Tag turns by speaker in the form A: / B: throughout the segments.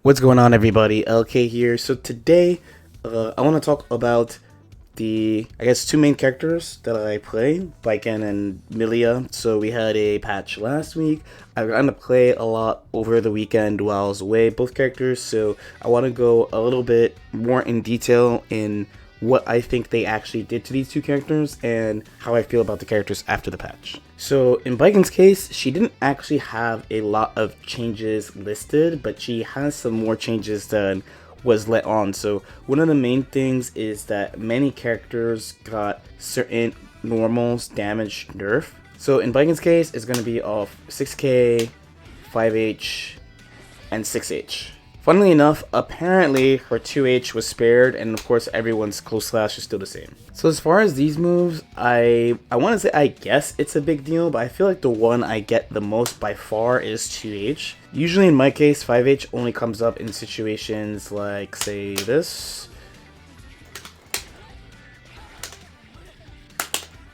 A: What's going on, everybody? LK here. So today, I want to talk about two main characters that I play, Baiken and Millia. So we had a patch last week. I got to play a lot over the weekend while I was away, both characters. So I want to go a little bit more in detail in what I think they actually did to these two characters and how I feel about the characters after the patch. So in Baiken's case, she didn't actually have a lot of changes listed, but she has some more changes than was let on. So one of the main things is that many characters got certain normals damage nerf. So in Baiken's case, it's going to be off 6k, 5h, and 6h. Funnily enough, apparently her 2H was spared, and of course everyone's close slash is still the same. So as far as these moves, I want to say I guess it's a big deal, but I feel like the one I get the most by far is 2H. Usually in my case, 5H only comes up in situations like, say, this.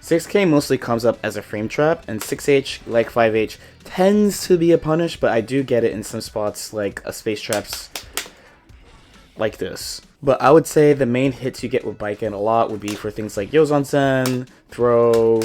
A: 6k mostly comes up as a frame trap, and 6h, like 5h, tends to be a punish, but I do get it in some spots like a space traps like this. But I would say the main hits you get with Baiken a lot would be for things like Yozansen, throw,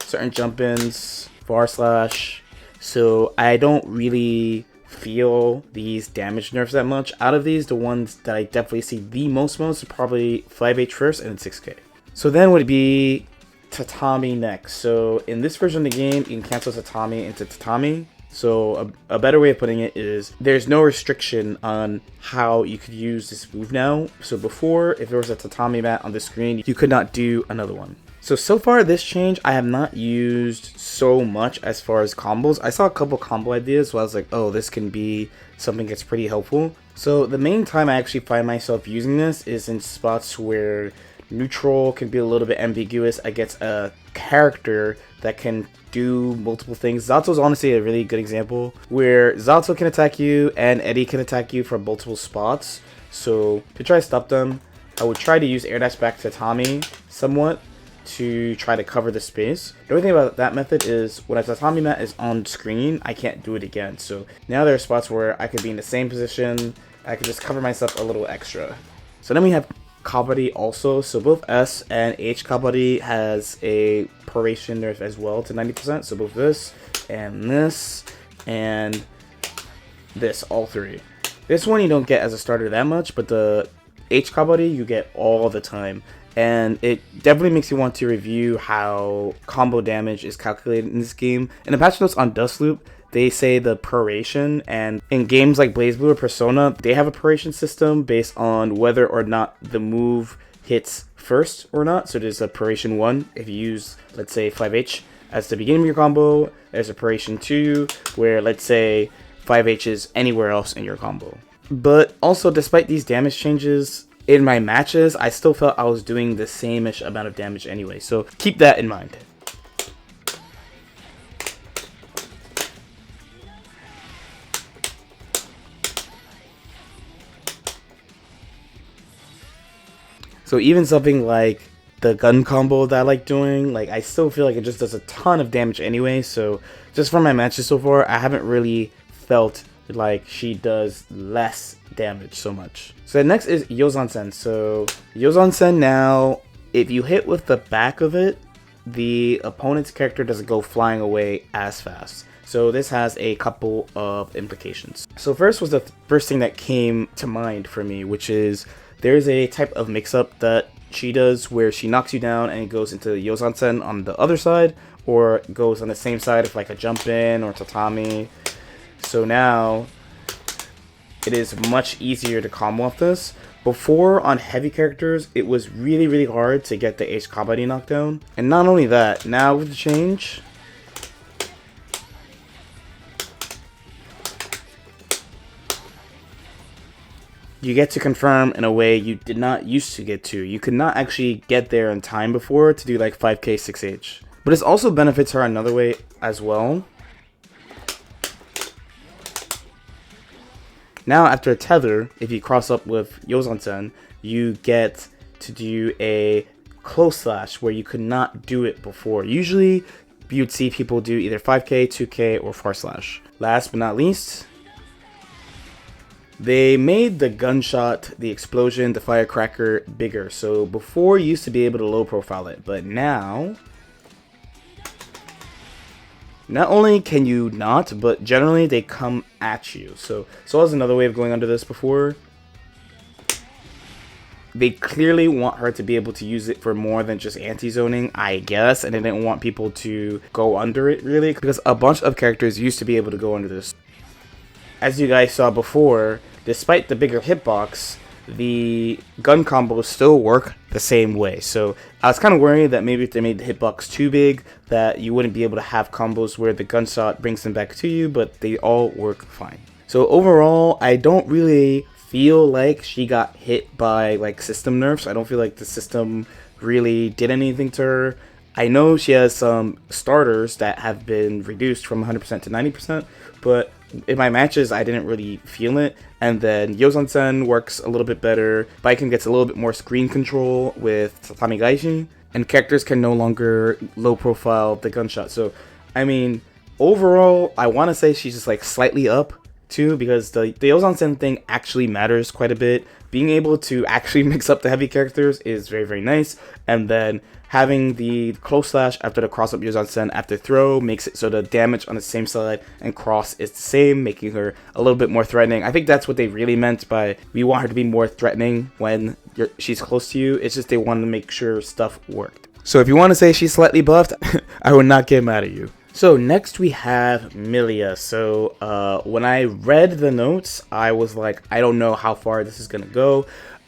A: certain jump-ins, far slash. So I don't really feel these damage nerfs that much. Out of these, the ones that I definitely see the most are probably 5h first and then 6k. So then would be Tatami next. So in this version of the game, you can cancel Tatami into Tatami. So a better way of putting it is there's no restriction on how you could use this move now. So before, if there was a Tatami mat on the screen, you could not do another one. So far this change I have not used so much as far as combos. I saw a couple combo ideas, so I was like, oh, this can be something that's pretty helpful. So the main time I actually find myself using this is in spots where neutral can be a little bit ambiguous against a character that can do multiple things. Zato is honestly a really good example where Zato can attack you and Eddie can attack you from multiple spots. So to try to stop them, I would try to use air dash back to Tatami somewhat to try to cover the space. The only thing about that method is when a Tatami mat is on screen, I can't do it again. So now there are spots where I could be in the same position, I could just cover myself a little extra. So then we have Kabaddi also, so both S and H Kabaddi has a proration nerf as well to 90%, so both this, and this, all three. This one you don't get as a starter that much, but the H Kabaddi you get all the time, and it definitely makes you want to review how combo damage is calculated in this game. In the patch notes on Dustloop, they say the proration, and in games like BlazBlue or Persona, they have a proration system based on whether or not the move hits first or not. So there's a proration 1 if you use, let's say, 5H as the beginning of your combo. There's a proration 2 where, let's say, 5H is anywhere else in your combo. But also, despite these damage changes, in my matches, I still felt I was doing the same-ish amount of damage anyway. So keep that in mind. So even something like the gun combo that I like doing, like I still feel like it just does a ton of damage anyway. So just from my matches so far, I haven't really felt like she does less damage so much. So next is Yozansen. So Yozansen now, if you hit with the back of it, the opponent's character doesn't go flying away as fast. So this has a couple of implications. So first was the first thing that came to mind for me, which is there's a type of mix-up that she does where she knocks you down and it goes into Yozansen on the other side, or goes on the same side of like a jump in or tatami. So now it is much easier to combo off this. Before, on heavy characters, it was really hard to get the H Kabaddi knockdown. And not only that, now with the change, you get to confirm in a way you did not used to get to. You could not actually get there in time before to do like 5k 6h. But this also benefits her another way as well. Now after a tether, if you cross up with Yozansen, you get to do a close slash where you could not do it before. Usually you'd see people do either 5k, 2k, or far slash. Last but not least, They made the gunshot, the explosion, the firecracker bigger. So before you used to be able to low profile it, but now not only can you not, but generally they come at you. So as another way of going under this before. They clearly want her to be able to use it for more than just anti-zoning, I guess, and they didn't want people to go under it, really, because a bunch of characters used to be able to go under this. As you guys saw before, despite the bigger hitbox, the gun combos still work the same way. So I was kind of worried that maybe if they made the hitbox too big, that you wouldn't be able to have combos where the gunshot brings them back to you, but they all work fine. So overall, I don't really feel like she got hit by like system nerfs. I don't feel like the system really did anything to her. I know she has some starters that have been reduced from 100% to 90%, but in my matches I didn't really feel it. And then Yozan-sen works a little bit better. Baiken gets a little bit more screen control with Tamigaishi, and characters can no longer low profile the gunshot. So I mean, overall I want to say she's just like slightly up too, because the Yozan-sen thing actually matters quite a bit. Being able to actually mix up the heavy characters is very, very nice. And then having the close slash after the cross up Yozan-sen after throw makes it so the damage on the same side and cross is the same, making her a little bit more threatening. I think that's what they really meant by we want her to be more threatening when she's close to you. It's just they wanted to make sure stuff worked. So if you want to say she's slightly buffed, I would not get mad at you. So next we have Millia. So when I read the notes, I was like, I don't know how far this is going to go.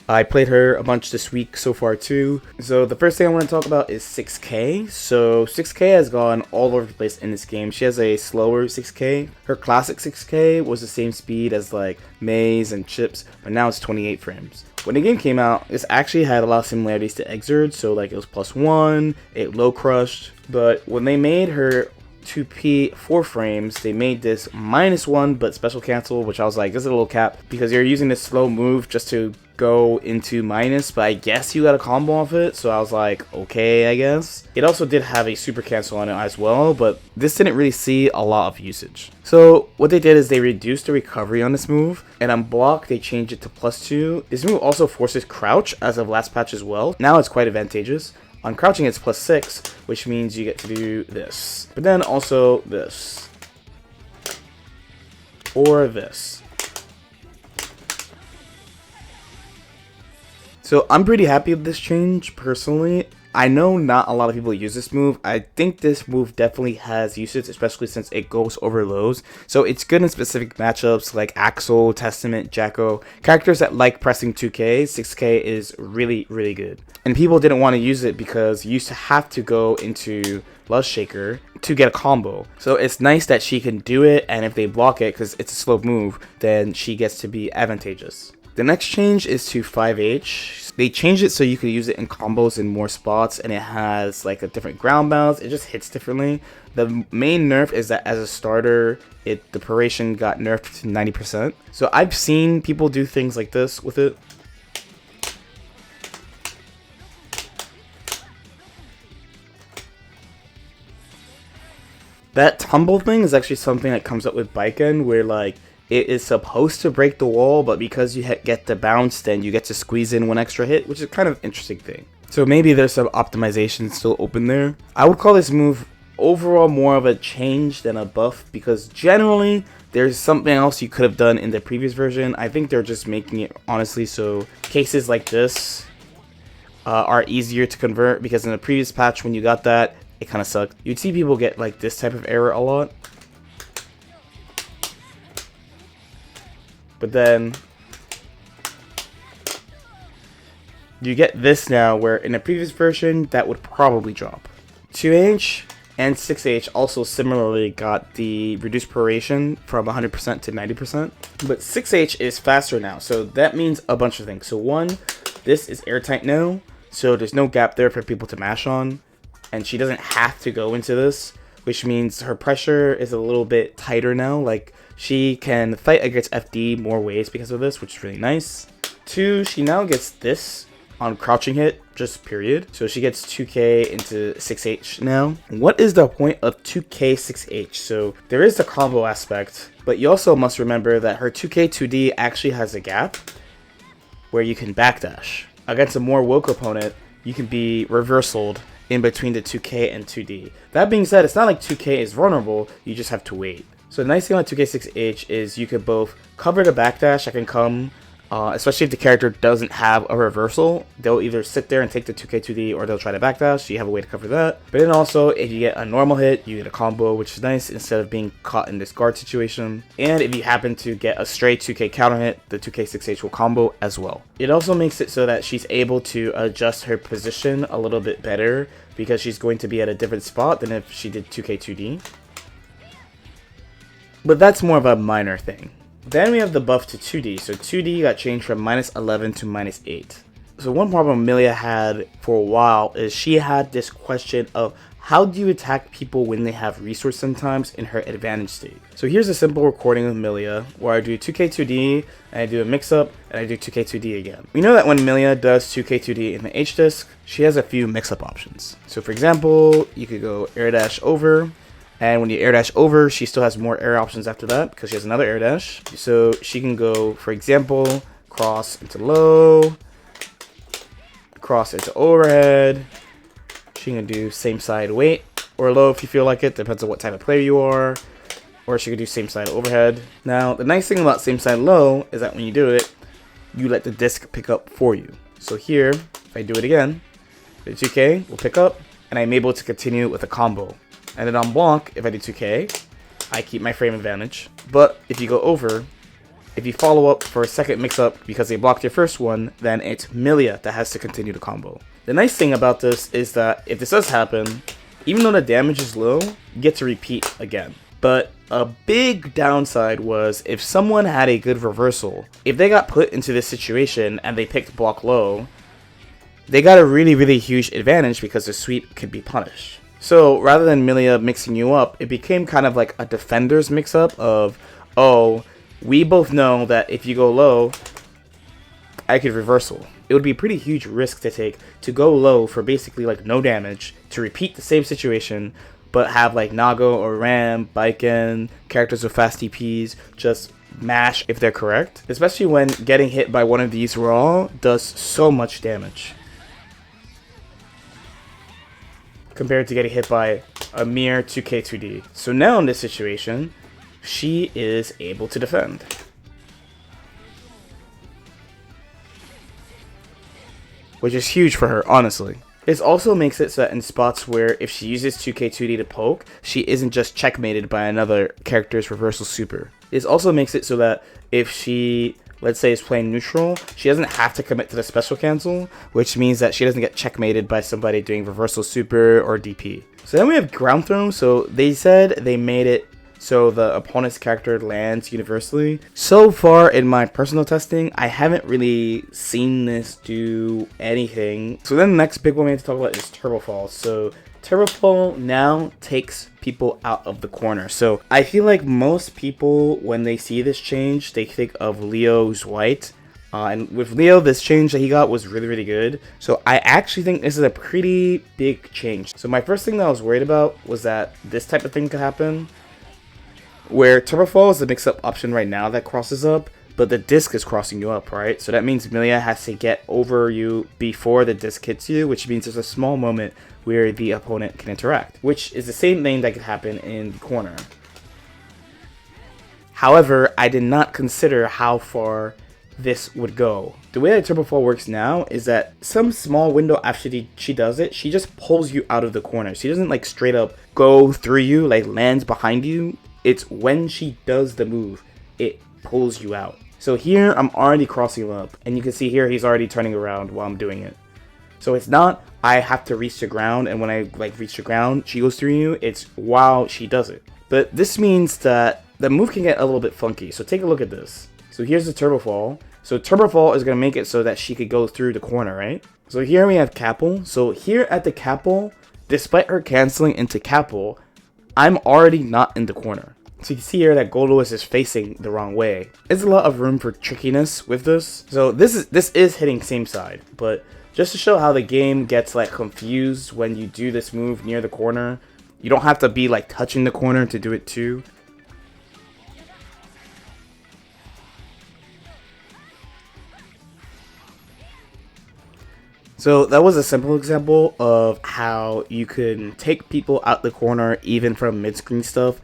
A: I played her a bunch this week so far too. So the first thing I want to talk about is 6K. So 6K has gone all over the place in this game. She has a slower 6K. Her classic 6K was the same speed as like Mei's and Chip's, but now it's 28 frames. When the game came out, this actually had a lot of similarities to Exerd. So like it was +1, it low crushed. But when they made her 2p 4 frames, they made this -1 but special cancel, which I was like, this is a little cap because you're using this slow move just to go into minus, but I guess you got a combo off it. So I was like, okay, I guess. It also did have a super cancel on it as well, but this didn't really see a lot of usage. So what they did is they reduced the recovery on this move, and on block they changed it to +2. This move also forces crouch as of last patch as well. Now it's quite advantageous. On crouching it's +6, which means you get to do this, but then also this, or this. So I'm pretty happy with this change, personally. I know not a lot of people use this move. I think this move definitely has usage, especially since it goes over lows. So it's good in specific matchups like Axel, Testament, Jacko. Characters that like pressing 2K, 6K is really, really good. And people didn't want to use it because you used to have to go into Lust Shaker to get a combo. So it's nice that she can do it, and if they block it, because it's a slow move, then she gets to be advantageous. The next change is to 5H. They changed it so you could use it in combos in more spots, and it has like a different ground bounce. It just hits differently. The main nerf is that as a starter, the duration got nerfed to 90%. So I've seen people do things like this with it. That tumble thing is actually something that comes up with Baiken, where like it is supposed to break the wall, but because you get the bounce, then you get to squeeze in one extra hit, which is kind of an interesting thing. So maybe there's some optimization still open there. I would call this move overall more of a change than a buff, because generally there's something else you could have done in the previous version. I think they're just making it honestly so cases like this are easier to convert, because in the previous patch when you got that, it kind of sucked. You'd see people get like this type of error a lot. But then you get this now, where in a previous version that would probably drop. 2H and 6H also similarly got the reduced proration from 100% to 90%. But 6H is faster now, so that means a bunch of things. So one, this is airtight now, so there's no gap there for people to mash on, and she doesn't have to go into this, which means her pressure is a little bit tighter now. Like, she can fight against FD more ways because of this, which is really nice. Two, she now gets this on crouching hit, just period. So she gets 2k into 6H now. What is the point of 2k 6H? So there is the combo aspect, but you also must remember that her 2k 2D actually has a gap where you can backdash. Against a more woke opponent, you can be reversaled in between the 2k and 2D. That being said, it's not like 2k is vulnerable, you just have to wait. So the nice thing about 2k 6H is you could both cover the backdash that can come, especially if the character doesn't have a reversal. They'll either sit there and take the 2k 2D or they'll try to backdash, so you have a way to cover that. But then also, if you get a normal hit, you get a combo, which is nice instead of being caught in this guard situation. And if you happen to get a straight 2k counter hit, the 2k 6H will combo as well. It also makes it so that she's able to adjust her position a little bit better because she's going to be at a different spot than if she did 2k 2D. But that's more of a minor thing. Then we have the buff to 2D. So 2D got changed from -11 to -8. So one problem Millia had for a while is she had this question of how do you attack people when they have resource sometimes in her advantage state. So here's a simple recording of Millia where I do 2k 2D and I do a mix up and I do 2k 2D again. We know that when Millia does 2k 2D in the H disc, she has a few mix up options. So for example, you could go air dash over. And when you air dash over, she still has more air options after that because she has another air dash. So she can go, for example, cross into low, cross into overhead. She can do same side weight or low if you feel like it. Depends on what type of player you are. Or she could do same side overhead. Now, the nice thing about same side low is that when you do it, you let the disc pick up for you. So here, if I do it again, the 2K will pick up and I'm able to continue with a combo. And then on block, if I do 2k, I keep my frame advantage. But if you go over, if you follow up for a second mix-up because they blocked your first one, then it's Millia that has to continue the combo. The nice thing about this is that if this does happen, even though the damage is low, you get to repeat again. But a big downside was if someone had a good reversal, if they got put into this situation and they picked block low, they got a really huge advantage because the sweep could be punished. So rather than Millia mixing you up, it became kind of like a defender's mix-up of, oh, we both know that if you go low, I could reversal. It would be a pretty huge risk to take to go low for basically like no damage, to repeat the same situation, but have like Nago or Ram, Baiken, characters with fast DPs, just mash if they're correct. Especially when getting hit by one of these raw does so much damage compared to getting hit by a mere 2k 2D. So now in this situation, she is able to defend. Which is huge for her, honestly. This also makes it so that in spots where if she uses 2k 2D to poke, she isn't just checkmated by another character's reversal super. This also makes it so that if she, let's say, is playing neutral, she doesn't have to commit to the special cancel, which means that she doesn't get checkmated by somebody doing reversal super or DP. So then we have ground throw. So they said they made it so the opponent's character lands universally. So far in my personal testing, I haven't really seen this do anything. So then the next big one we have to talk about is Turbo Fall. So Turbo Fall now takes people out of the corner. So I feel like most people, when they see this change, they think of Leo's white. And with Leo, this change that he got was really good. So I actually think this is a pretty big change. So my first thing that I was worried about was that this type of thing could happen, where Turbo Fall is the mix-up option right now that crosses up, but the disc is crossing you up, right? So that means Millia has to get over you before the disc hits you, which means there's a small moment where the opponent can interact, which is the same thing that could happen in the corner. However, I did not consider how far this would go. The way that Turbo Fall works now is that some small window after she does it, she just pulls you out of the corner. She doesn't like straight up go through you, like lands behind you. It's when she does the move, it pulls you out. So here, I'm already crossing him up, and you can see here, he's already turning around while I'm doing it. So it's not, I have to reach the ground, and when I like reach the ground, she goes through you, it's while she does it. But this means that the move can get a little bit funky, so take a look at this. So here's the Turbo Fall. So Turbo Fall is going to make it so that she could go through the corner, right? So here we have Capel. So here at the Capel, despite her canceling into Capel, I'm already not in the corner. So you can see here that Goldlewis is facing the wrong way. There's a lot of room for trickiness with this. So this is hitting same side, but just to show how the game gets like confused when you do this move near the corner. You don't have to be like touching the corner to do it too. So that was a simple example of how you can take people out the corner even from mid-screen stuff.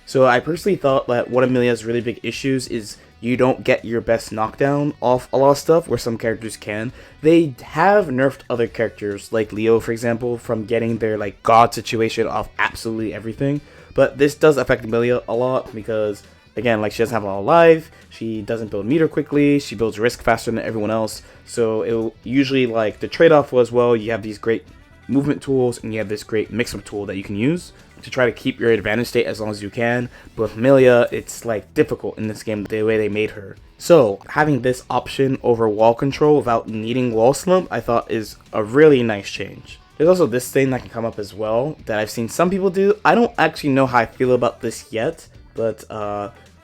A: So I personally thought that one of Millia's really big issues is you don't get your best knockdown off a lot of stuff where some characters can. They have nerfed other characters like Leo, for example, from getting their like god situation off absolutely everything. But this does affect Millia a lot because, again, like she doesn't have a lot of life, she doesn't build meter quickly, she builds risk faster than everyone else. So it usually, like, the trade-off was, well, you have these great movement tools and you have this great mix-up tool that you can use to try to keep your advantage state as long as you can. But with Millia, it's like difficult in this game the way they made her. So having this option over wall control without needing wall slump, I thought is a really nice change. There's also this thing that can come up as well that I've seen some people do. I don't actually know how I feel about this yet, but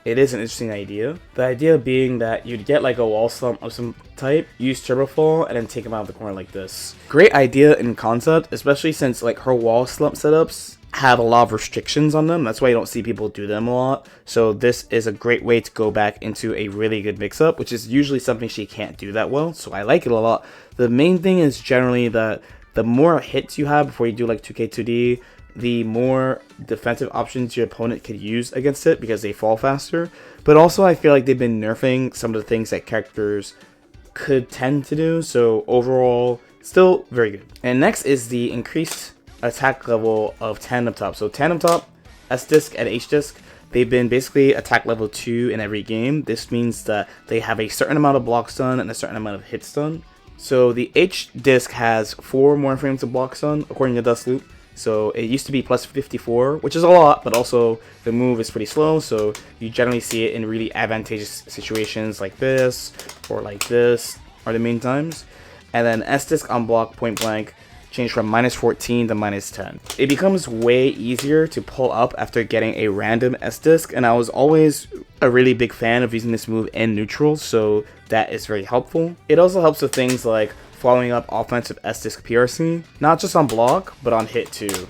A: it is an interesting idea. The idea being that you'd get like a wall slump of some type, use turbo fall, and then take him out of the corner like this. Great idea in concept, especially since like her wall slump setups have a lot of restrictions on them. That's why you don't see people do them a lot. So this is a great way to go back into a really good mix-up, which is usually something she can't do that well. So I like it a lot. The main thing is generally that the more hits you have before you do like 2K2D, the more defensive options your opponent could use against it because they fall faster. But also I feel like they've been nerfing some of the things that characters could tend to do. So overall, still very good. And next is the increased attack level of Tandem Top. So Tandem Top, S-Disc, and H-Disc, they've been basically attack level 2 in every game. This means that they have a certain amount of block stun and a certain amount of hit stun. So the H-Disc has 4 more frames of block stun according to Dustloop. So it used to be plus 54, which is a lot, but also the move is pretty slow, so you generally see it in really advantageous situations like this, or like this, are the main times. And then S-Disc on block point blank change from minus 14 to minus 10. It becomes way easier to pull up after getting a random S-Disc, and I was always a really big fan of using this move in neutral, so that is very helpful. It also helps with things like following up offensive S-Disc PRC, not just on block, but on hit too.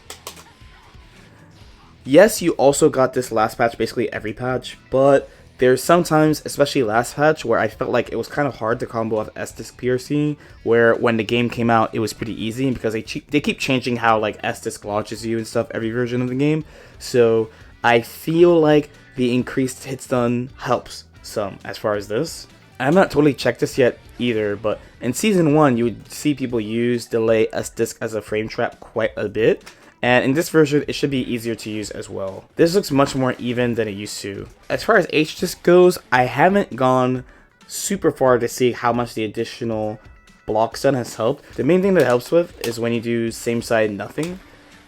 A: Yes, you also got this last patch basically every patch, but there's sometimes, especially last patch, where I felt like it was kind of hard to combo with S-Disc PRC, where when the game came out, it was pretty easy because they keep changing how like S-Disc launches you and stuff every version of the game. So I feel like the increased hit stun helps some as far as this. I'm not totally checked this yet either, but in Season 1, you would see people use delay S-Disc as a frame trap quite a bit, and in this version, it should be easier to use as well. This looks much more even than it used to. As far as H-Disc goes, I haven't gone super far to see how much the additional block stun has helped. The main thing that helps with is when you do same side nothing,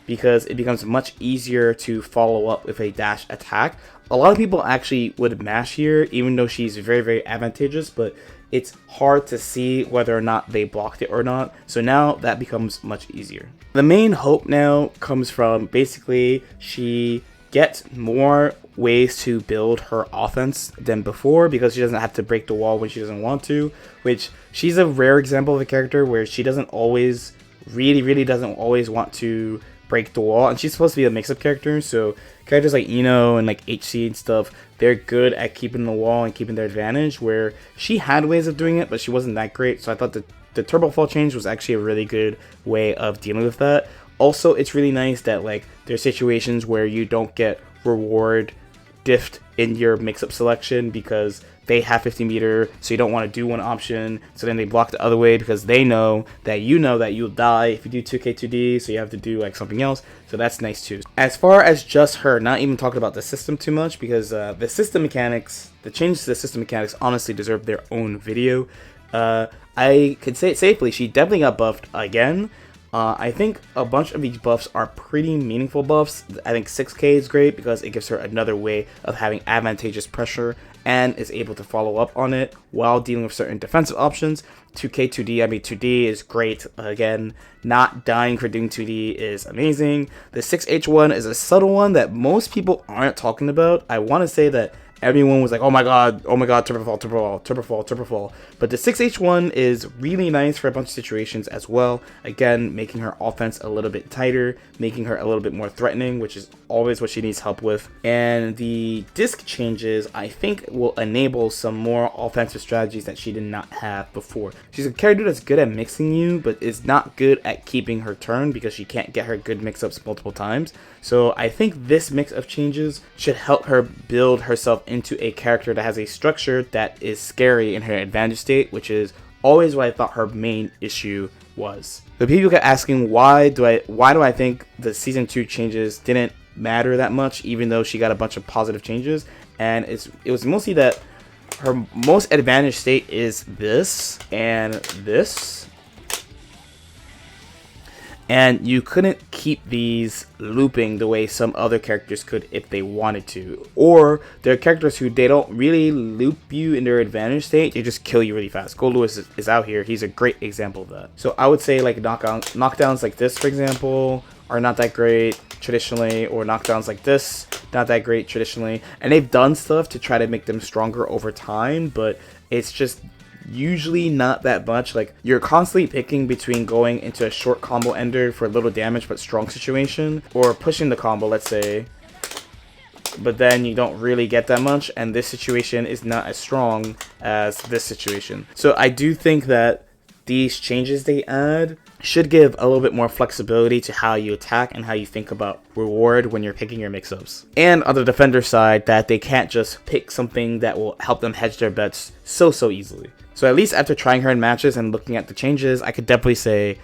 A: because it becomes much easier to follow up with a dash attack. A lot of people actually would mash here, even though she's very, very advantageous, but it's hard to see whether or not they blocked it or not. So now that becomes much easier. The main hope now comes from basically she gets more ways to build her offense than before because she doesn't have to break the wall when she doesn't want to, which she's a rare example of a character where she doesn't always, really doesn't always want to break the wall, and she's supposed to be a mix-up character, so characters like Ino and like HC and stuff, they're good at keeping the wall and keeping their advantage, where she had ways of doing it, but she wasn't that great, so I thought the turbo fall change was actually a really good way of dealing with that. Also, it's really nice that like there's situations where you don't get reward diffed in your mix-up selection because they have 50 meter, so you don't want to do one option, so then they block the other way because they know that you'll die if you do 2K2D, so you have to do like something else, so that's nice too. As far as just her, not even talking about the system too much, because the system mechanics, the changes to the system mechanics honestly deserve their own video. I could say it safely, she definitely got buffed again. I think a bunch of these buffs are pretty meaningful buffs. I think 6K is great because it gives her another way of having advantageous pressure and is able to follow up on it while dealing with certain defensive options. 2K 2D, I mean 2D is great. Again, not dying for doing 2D is amazing. The 6H1 is a subtle one that most people aren't talking about. I want to say that everyone was like, oh my god, turbo fall, turbo fall, turbo fall, turbo fall. But the 6H one is really nice for a bunch of situations as well. Again, making her offense a little bit tighter, making her a little bit more threatening, which is always what she needs help with. And the disc changes, I think, will enable some more offensive strategies that she did not have before. She's a character that's good at mixing you, but is not good at keeping her turn because she can't get her good mix-ups multiple times. So I think this mix of changes should help her build herself into a character that has a structure that is scary in her advantage state, which is always what I thought her main issue was. The people kept asking why do I think the season 2 changes didn't matter that much, even though she got a bunch of positive changes. And it was mostly that her most advantage state is this and this. And you couldn't keep these looping the way some other characters could if they wanted to. Or there are characters who they don't really loop you in their advantage state, they just kill you really fast. Gold Lewis is out here, he's a great example of that. So I would say like knockdowns like this, for example, are not that great traditionally, or knockdowns like this, not that great traditionally. And they've done stuff to try to make them stronger over time, but it's just usually not that much. Like, you're constantly picking between going into a short combo ender for little damage but strong situation, or pushing the combo, let's say, but then you don't really get that much, and this situation is not as strong as this situation. So I do think that these changes they add should give a little bit more flexibility to how you attack and how you think about reward when you're picking your mix-ups. And on the defender side, that they can't just pick something that will help them hedge their bets so easily. So at least after trying her in matches and looking at the changes, I could definitely say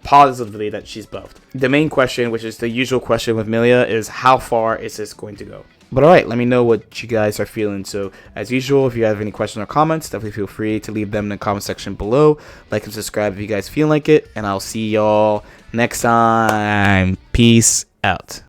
A: positively that she's buffed. The main question, which is the usual question with Millia, is how far is this going to go? But alright, let me know what you guys are feeling. So as usual, if you have any questions or comments, definitely feel free to leave them in the comment section below. Like and subscribe if you guys feel like it, and I'll see y'all next time. Peace out.